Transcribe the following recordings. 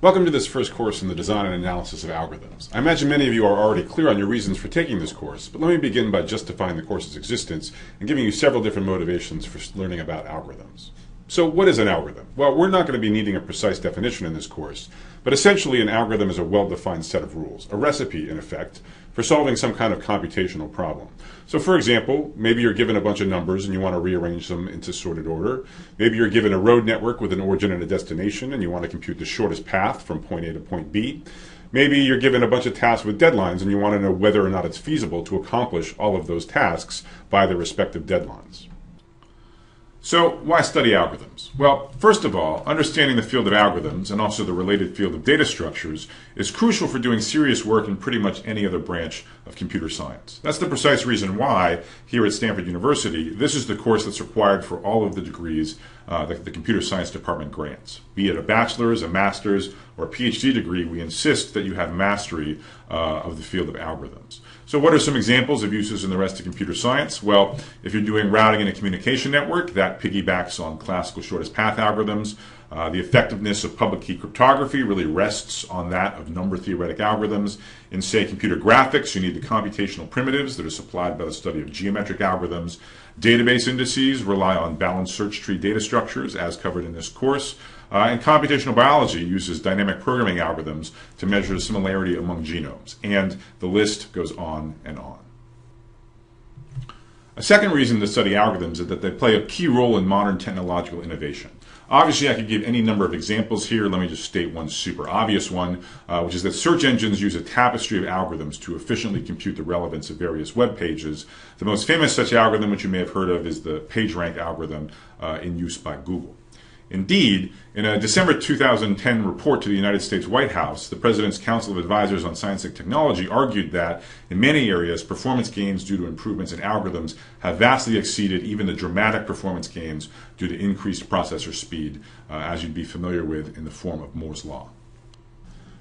Welcome to this first course in the design and analysis of algorithms. I imagine many of you are already clear on your reasons for taking this course, but let me begin by justifying the course's existence and giving you several different motivations for learning about algorithms. So what is an algorithm? Well, we're not going to be needing a precise definition in this course, but essentially an algorithm is a well-defined set of rules, a recipe in effect, for solving some kind of computational problem. So for example, maybe you're given a bunch of numbers and you want to rearrange them into sorted order. Maybe you're given a road network with an origin and a destination and you want to compute the shortest path from point A to point B. Maybe you're given a bunch of tasks with deadlines and you want to know whether or not it's feasible to accomplish all of those tasks by their respective deadlines. So why study algorithms? Well, first of all, understanding the field of algorithms and also the related field of data structures is crucial for doing serious work in pretty much any other branch of computer science. That's the precise reason why, here at Stanford University, this is the course that's required for all of the degrees that the computer science department grants. Be it a bachelor's, a master's, or a PhD degree, we insist that you have mastery of the field of algorithms. So what are some examples of uses in the rest of computer science? Well, if you're doing routing in a communication network, that piggybacks on classical shortest path algorithms. The effectiveness of public key cryptography really rests on that of number theoretic algorithms. In, say, computer graphics, you need the computational primitives that are supplied by the study of geometric algorithms. Database indices rely on balanced search tree data structures, as covered in this course. And computational biology uses dynamic programming algorithms to measure the similarity among genomes. And the list goes on and on. A second reason to study algorithms is that they play a key role in modern technological innovation. Obviously, I could give any number of examples here. Let me just state one super obvious one, which is that search engines use a tapestry of algorithms to efficiently compute the relevance of various web pages. The most famous such algorithm, which you may have heard of, is the PageRank algorithm in use by Google. Indeed, in a December 2010 report to the United States White House, the President's Council of Advisors on Science and Technology argued that, in many areas, performance gains due to improvements in algorithms have vastly exceeded even the dramatic performance gains due to increased processor speed, as you'd be familiar with in the form of Moore's Law.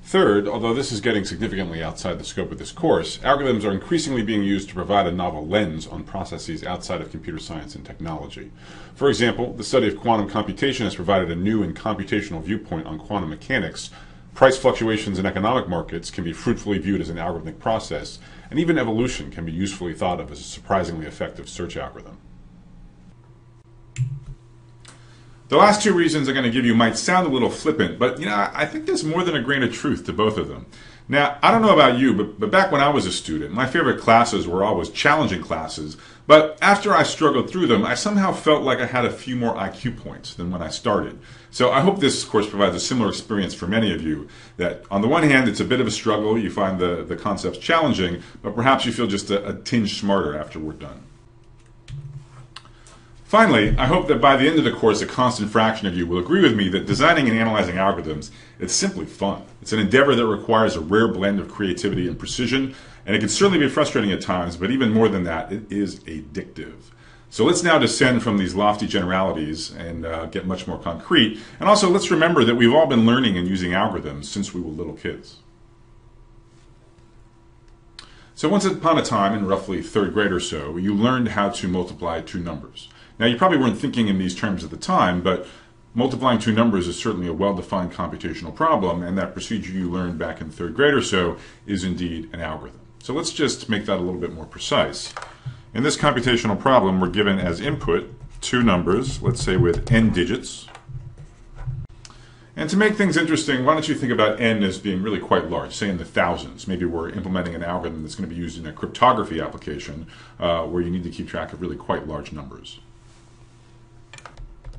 Third, although this is getting significantly outside the scope of this course, algorithms are increasingly being used to provide a novel lens on processes outside of computer science and technology. For example, the study of quantum computation has provided a new and computational viewpoint on quantum mechanics. Price fluctuations in economic markets can be fruitfully viewed as an algorithmic process, and even evolution can be usefully thought of as a surprisingly effective search algorithm. The last two reasons I'm going to give you might sound a little flippant, but I think there's more than a grain of truth to both of them. Now, I don't know about you, but back when I was a student, my favorite classes were always challenging classes, but after I struggled through them, I somehow felt like I had a few more IQ points than when I started. So I hope this course provides a similar experience for many of you, that on the one hand, it's a bit of a struggle, you find the concepts challenging, but perhaps you feel just a tinge smarter after we're done. Finally, I hope that by the end of the course, a constant fraction of you will agree with me that designing and analyzing algorithms, it's simply fun. It's an endeavor that requires a rare blend of creativity and precision, and it can certainly be frustrating at times, but even more than that, it is addictive. So let's now descend from these lofty generalities and get much more concrete. And also, let's remember that we've all been learning and using algorithms since we were little kids. So once upon a time, in roughly third grade or so, you learned how to multiply two numbers. Now, you probably weren't thinking in these terms at the time, but multiplying two numbers is certainly a well-defined computational problem, and that procedure you learned back in third grade or so is indeed an algorithm. So let's just make that a little bit more precise. In this computational problem, we're given as input two numbers, let's say with n digits. And to make things interesting, why don't you think about n as being really quite large, say in the thousands. Maybe we're implementing an algorithm that's going to be used in a cryptography application where you need to keep track of really quite large numbers.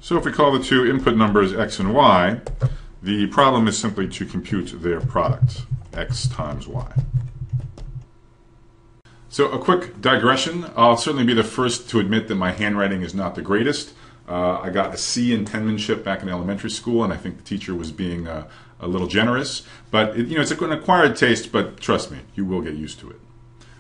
So if we call the two input numbers x and y, the problem is simply to compute their product, x times y. So a quick digression. I'll certainly be the first to admit that my handwriting is not the greatest. I got a C in penmanship back in elementary school, and I think the teacher was being a little generous. But it's an acquired taste, but trust me, you will get used to it.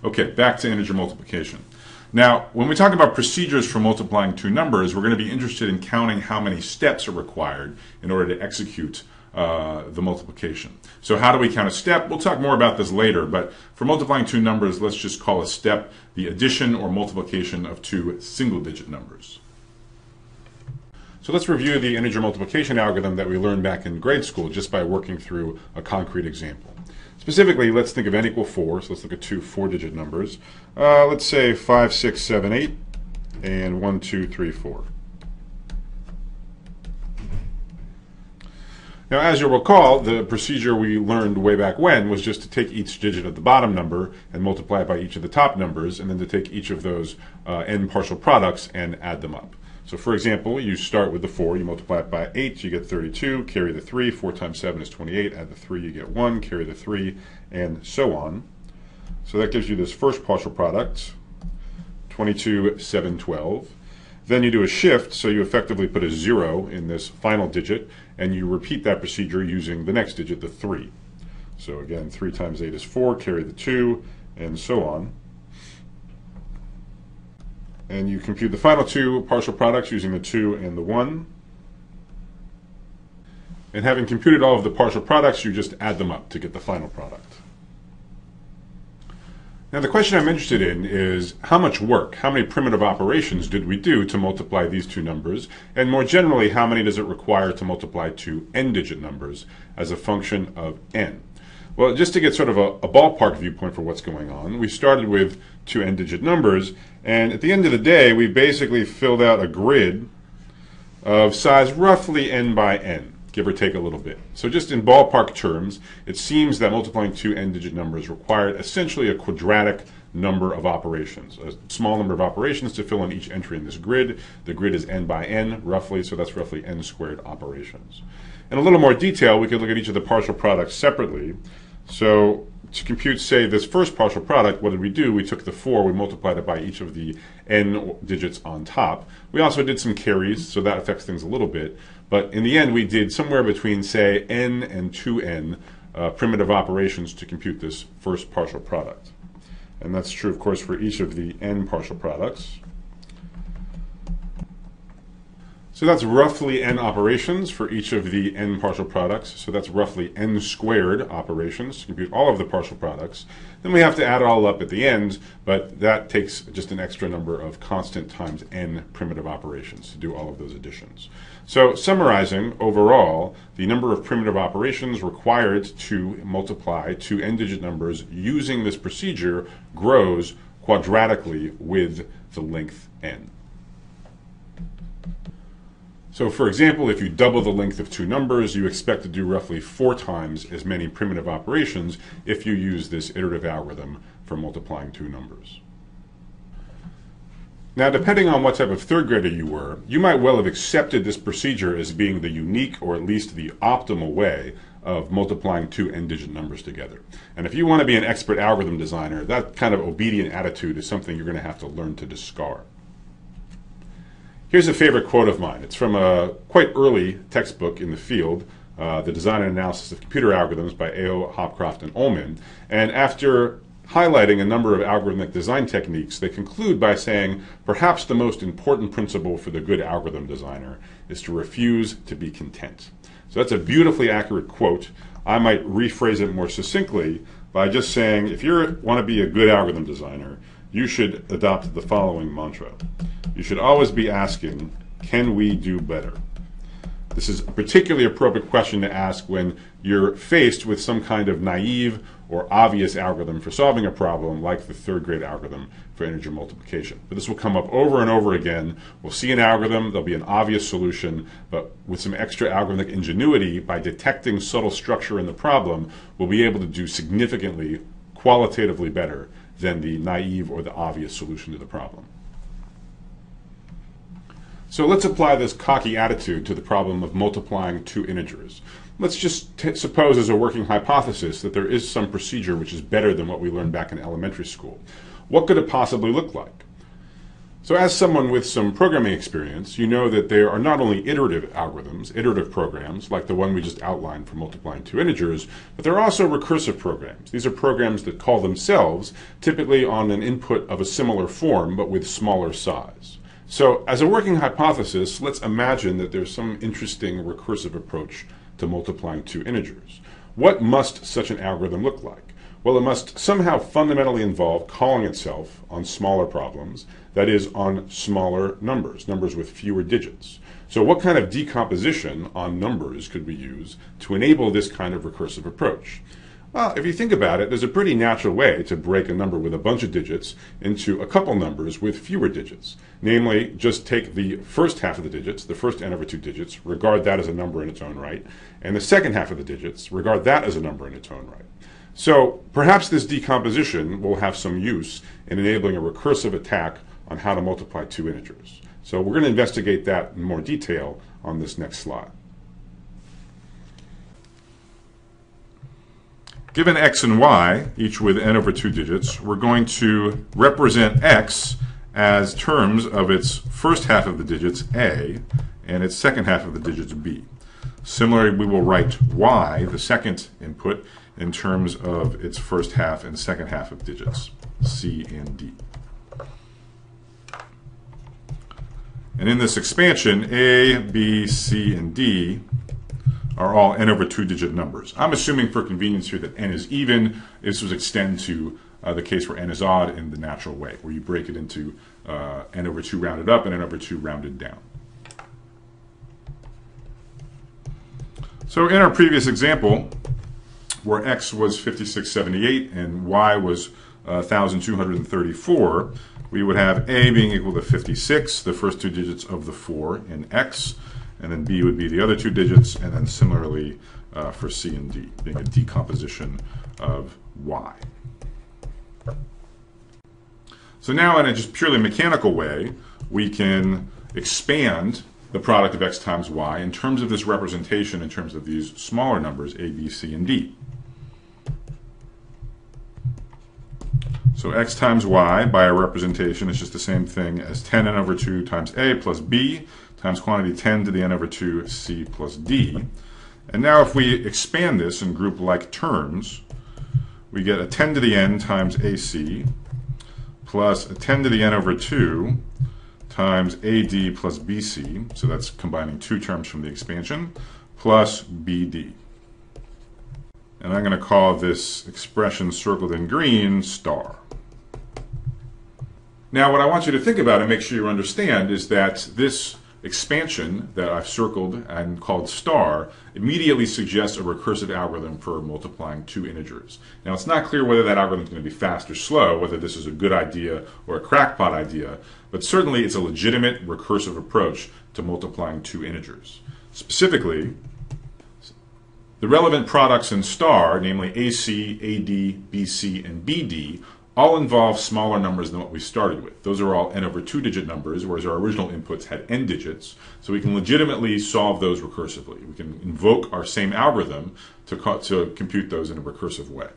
Okay, back to integer multiplication. Now, when we talk about procedures for multiplying two numbers, we're going to be interested in counting how many steps are required in order to execute the multiplication. So how do we count a step? We'll talk more about this later, but for multiplying two numbers, let's just call a step the addition or multiplication of two single-digit numbers. So let's review the integer multiplication algorithm that we learned back in grade school just by working through a concrete example. Specifically, let's think of n equal 4, so let's look at two 4-digit numbers. Let's say 5, 6, 7, 8, and 1, 2, 3, 4. Now, as you'll recall, the procedure we learned way back when was just to take each digit of the bottom number and multiply it by each of the top numbers, and then to take each of those n partial products and add them up. So for example, you start with the 4, you multiply it by 8, you get 32, carry the 3, 4 times 7 is 28, add the 3, you get 1, carry the 3, and so on. So that gives you this first partial product, 22, 7, 12. Then you do a shift, so you effectively put a 0 in this final digit, and you repeat that procedure using the next digit, the 3. So again, 3 times 8 is 4, carry the 2, and so on. And you compute the final two partial products using the 2 and the 1. And having computed all of the partial products, you just add them up to get the final product. Now the question I'm interested in is how much work, how many primitive operations did we do to multiply these two numbers, and more generally, how many does it require to multiply two n-digit numbers as a function of n? Well, just to get sort of a ballpark viewpoint for what's going on, we started with two n-digit numbers, and at the end of the day, we basically filled out a grid of size roughly n by n, give or take a little bit. So just in ballpark terms, it seems that multiplying two n-digit numbers required essentially a quadratic number of operations, a small number of operations to fill in each entry in this grid. The grid is n by n, roughly, so that's roughly n squared operations. In a little more detail, we could look at each of the partial products separately. So to compute, say, this first partial product, what did we do? We took the 4, we multiplied it by each of the n digits on top. We also did some carries, so that affects things a little bit. But in the end, we did somewhere between, say, n and 2n primitive operations to compute this first partial product. And that's true, of course, for each of the n partial products. So that's roughly n operations for each of the n partial products. So that's roughly n squared operations to compute all of the partial products. Then we have to add it all up at the end, but that takes just an extra number of constant times n primitive operations to do all of those additions. So summarizing, overall, the number of primitive operations required to multiply two n-digit numbers using this procedure grows quadratically with the length n. So for example, if you double the length of two numbers, you expect to do roughly 4 times as many primitive operations if you use this iterative algorithm for multiplying two numbers. Now, depending on what type of third grader you were, you might well have accepted this procedure as being the unique, or at least the optimal way of multiplying two n-digit numbers together. And if you want to be an expert algorithm designer, that kind of obedient attitude is something you're going to have to learn to discard. Here's a favorite quote of mine. It's from a quite early textbook in the field, The Design and Analysis of Computer Algorithms by A.O. Hopcroft and Ullman. And after highlighting a number of algorithmic design techniques, they conclude by saying, perhaps the most important principle for the good algorithm designer is to refuse to be content. So that's a beautifully accurate quote. I might rephrase it more succinctly by just saying, if you want to be a good algorithm designer, you should adopt the following mantra. You should always be asking, can we do better? This is a particularly appropriate question to ask when you're faced with some kind of naive or obvious algorithm for solving a problem like the third grade algorithm for integer multiplication. But this will come up over and over again. We'll see an algorithm, there'll be an obvious solution, but with some extra algorithmic ingenuity, by detecting subtle structure in the problem, we'll be able to do significantly, qualitatively better than the naive or the obvious solution to the problem. So let's apply this cocky attitude to the problem of multiplying two integers. Let's just suppose as a working hypothesis that there is some procedure which is better than what we learned back in elementary school. What could it possibly look like? So as someone with some programming experience, you know that there are not only iterative algorithms, iterative programs, like the one we just outlined for multiplying two integers, but there are also recursive programs. These are programs that call themselves, typically on an input of a similar form, but with smaller size. So as a working hypothesis, let's imagine that there's some interesting recursive approach to multiplying two integers. What must such an algorithm look like? Well, it must somehow fundamentally involve calling itself on smaller problems, that is on smaller numbers, numbers with fewer digits. So what kind of decomposition on numbers could we use to enable this kind of recursive approach? Well, if you think about it, there's a pretty natural way to break a number with a bunch of digits into a couple numbers with fewer digits. Namely, just take the first half of the digits, the first n over 2 digits, regard that as a number in its own right, and the second half of the digits, regard that as a number in its own right. So perhaps this decomposition will have some use in enabling a recursive attack on how to multiply two integers. So we're going to investigate that in more detail on this next slide. Given x and y, each with n over 2 digits, we're going to represent x as terms of its first half of the digits a and its second half of the digits b. Similarly, we will write y, the second input, in terms of its first half and second half of digits c and d. And in this expansion, a, b, c, and d are all n over 2 digit numbers. I'm assuming for convenience here that n is even. This would extend to the case where n is odd in the natural way, where you break it into n over 2 rounded up and n over 2 rounded down. So in our previous example, where x was 5678 and y was 1234, we would have a being equal to 56, the first two digits of the 4 in x, and then b would be the other two digits, and then similarly for c and d, being a decomposition of y. So now in a just purely mechanical way, we can expand the product of x times y in terms of this representation in terms of these smaller numbers a, b, c, and d. So x times y by a representation is just the same thing as 10n over 2 times a plus b times quantity 10 to the n over 2 c plus d. And now if we expand this in group like terms, we get a 10 to the n times ac plus a 10 to the n over 2 times ad plus bc, so that's combining two terms from the expansion, plus bd. And I'm going to call this expression circled in green star. Now what I want you to think about and make sure you understand is that this expansion that I've circled and called star immediately suggests a recursive algorithm for multiplying two integers. Now it's not clear whether that algorithm is going to be fast or slow, whether this is a good idea or a crackpot idea, but certainly it's a legitimate recursive approach to multiplying two integers. Specifically, the relevant products in star, namely AC, AD, BC, and BD, all involve smaller numbers than what we started with. Those are all n over 2 digit numbers, whereas our original inputs had n digits. So we can legitimately solve those recursively. We can invoke our same algorithm to compute those in a recursive way.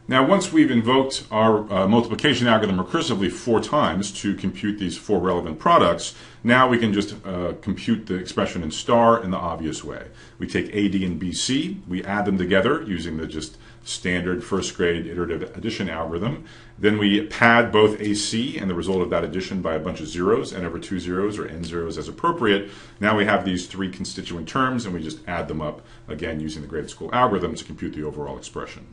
Now, once we've invoked our multiplication algorithm recursively 4 times to compute these 4 relevant products, now we can just compute the expression in star in the obvious way. We take AD and BC, we add them together using the just standard first grade iterative addition algorithm. Then we pad both AC and the result of that addition by a bunch of zeros, n over 2 zeros or n zeros as appropriate. Now we have these 3 constituent terms and we just add them up again using the graded school algorithm to compute the overall expression.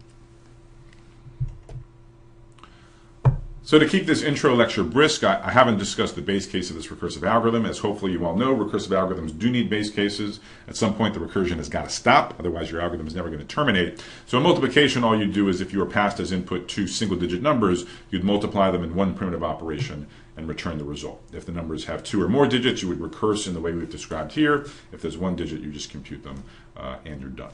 So to keep this intro lecture brisk, I haven't discussed the base case of this recursive algorithm. As hopefully you all know, recursive algorithms do need base cases. At some point the recursion has got to stop, otherwise your algorithm is never going to terminate. So in multiplication, all you do is if you were passed as input 2 single digit numbers, you'd multiply them in one primitive operation and return the result. If the numbers have 2 or more digits, you would recurse in the way we've described here. If there's 1 digit, you just compute them and you're done.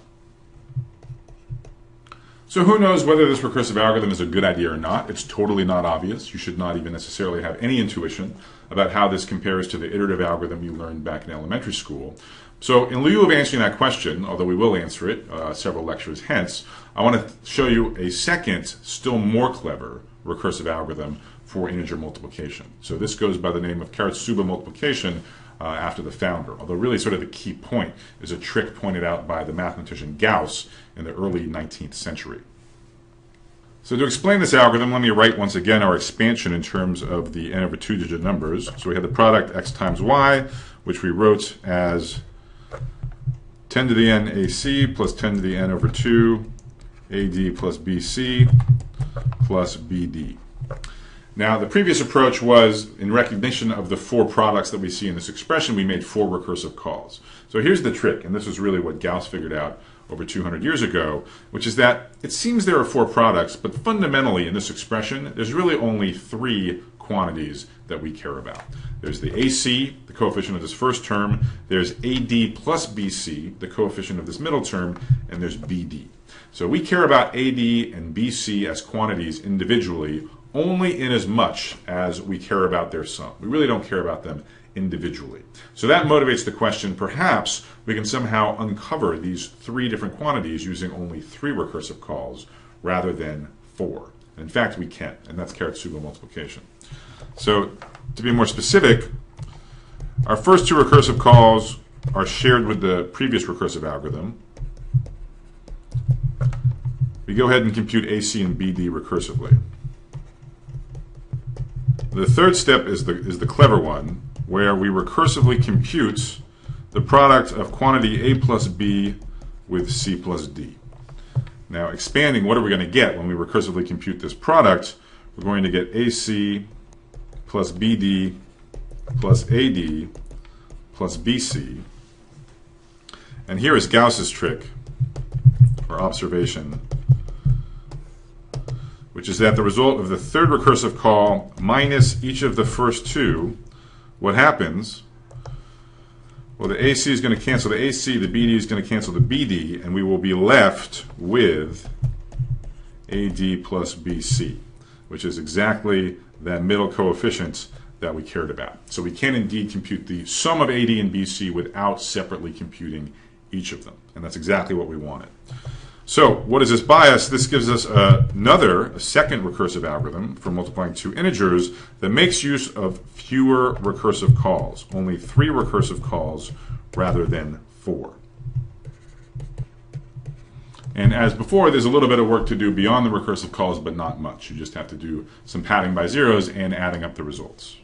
So who knows whether this recursive algorithm is a good idea or not? It's totally not obvious. You should not even necessarily have any intuition about how this compares to the iterative algorithm you learned back in elementary school. So in lieu of answering that question, although we will answer it several lectures hence, I want to show you a second, still more clever recursive algorithm for integer multiplication. So this goes by the name of Karatsuba multiplication after the founder, although really sort of the key point is a trick pointed out by the mathematician Gauss in the early 19th century. So to explain this algorithm, let me write once again our expansion in terms of the n over 2 digit numbers. So we had the product x times y, which we wrote as 10 to the n AC plus 10 to the n over 2 AD plus BC plus BD. Now, the previous approach was, in recognition of the four products that we see in this expression, we made four recursive calls. So here's the trick, and this is really what Gauss figured out over 200 years ago, which is that it seems there are four products, but fundamentally in this expression, there's really only three quantities that we care about. There's the AC, the coefficient of this first term, there's AD plus BC, the coefficient of this middle term, and there's BD. So we care about AD and BC as quantities individually only in as much as we care about their sum. We really don't care about them individually. So that motivates the question, perhaps we can somehow uncover these three different quantities using only three recursive calls rather than four. And in fact, we can, and that's Karatsuba multiplication. So to be more specific, our first two recursive calls are shared with the previous recursive algorithm. We go ahead and compute AC and BD recursively. The third step is the clever one, where we recursively compute the product of quantity A plus B with C plus D. Now, expanding, what are we going to get when we recursively compute this product? We're going to get AC plus BD plus AD plus BC. And here is Gauss's trick, or observation, which is that the result of the third recursive call minus each of the first two, what happens? Well, the AC is going to cancel the AC, the BD is going to cancel the BD, and we will be left with AD plus BC, which is exactly that middle coefficient that we cared about. So we can indeed compute the sum of AD and BC without separately computing each of them, and that's exactly what we wanted. So what is this bias? This gives us a second recursive algorithm for multiplying two integers that makes use of fewer recursive calls, only three recursive calls rather than four. And as before, there's a little bit of work to do beyond the recursive calls, but not much. You just have to do some padding by zeros and adding up the results.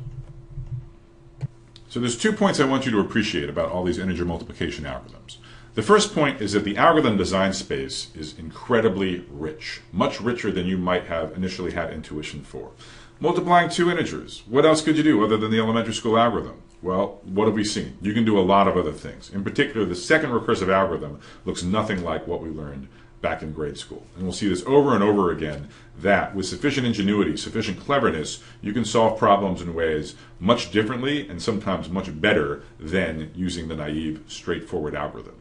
So there's 2 points I want you to appreciate about all these integer multiplication algorithms. The first point is that the algorithm design space is incredibly rich, much richer than you might have initially had intuition for. Multiplying two integers, what else could you do other than the elementary school algorithm? Well, what have we seen? You can do a lot of other things. In particular, the second recursive algorithm looks nothing like what we learned back in grade school. And we'll see this over and over again, that with sufficient ingenuity, sufficient cleverness, you can solve problems in ways much differently and sometimes much better than using the naive, straightforward algorithm.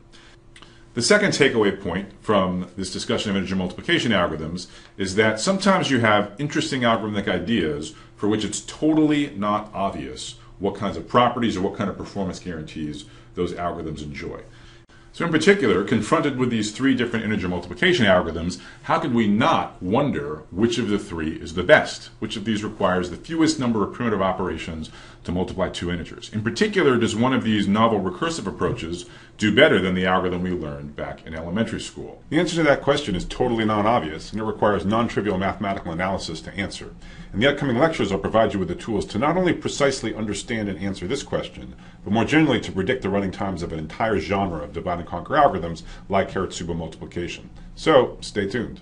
The second takeaway point from this discussion of integer multiplication algorithms is that sometimes you have interesting algorithmic ideas for which it's totally not obvious what kinds of properties or what kind of performance guarantees those algorithms enjoy. So in particular, confronted with these three different integer multiplication algorithms, how could we not wonder which of the three is the best? Which of these requires the fewest number of primitive operations to multiply two integers? In particular, does one of these novel recursive approaches do better than the algorithm we learned back in elementary school? The answer to that question is totally non-obvious, and it requires non-trivial mathematical analysis to answer. In the upcoming lectures, I'll provide you with the tools to not only precisely understand and answer this question, but more generally to predict the running times of an entire genre of divide and conquer algorithms like Karatsuba multiplication. So, stay tuned.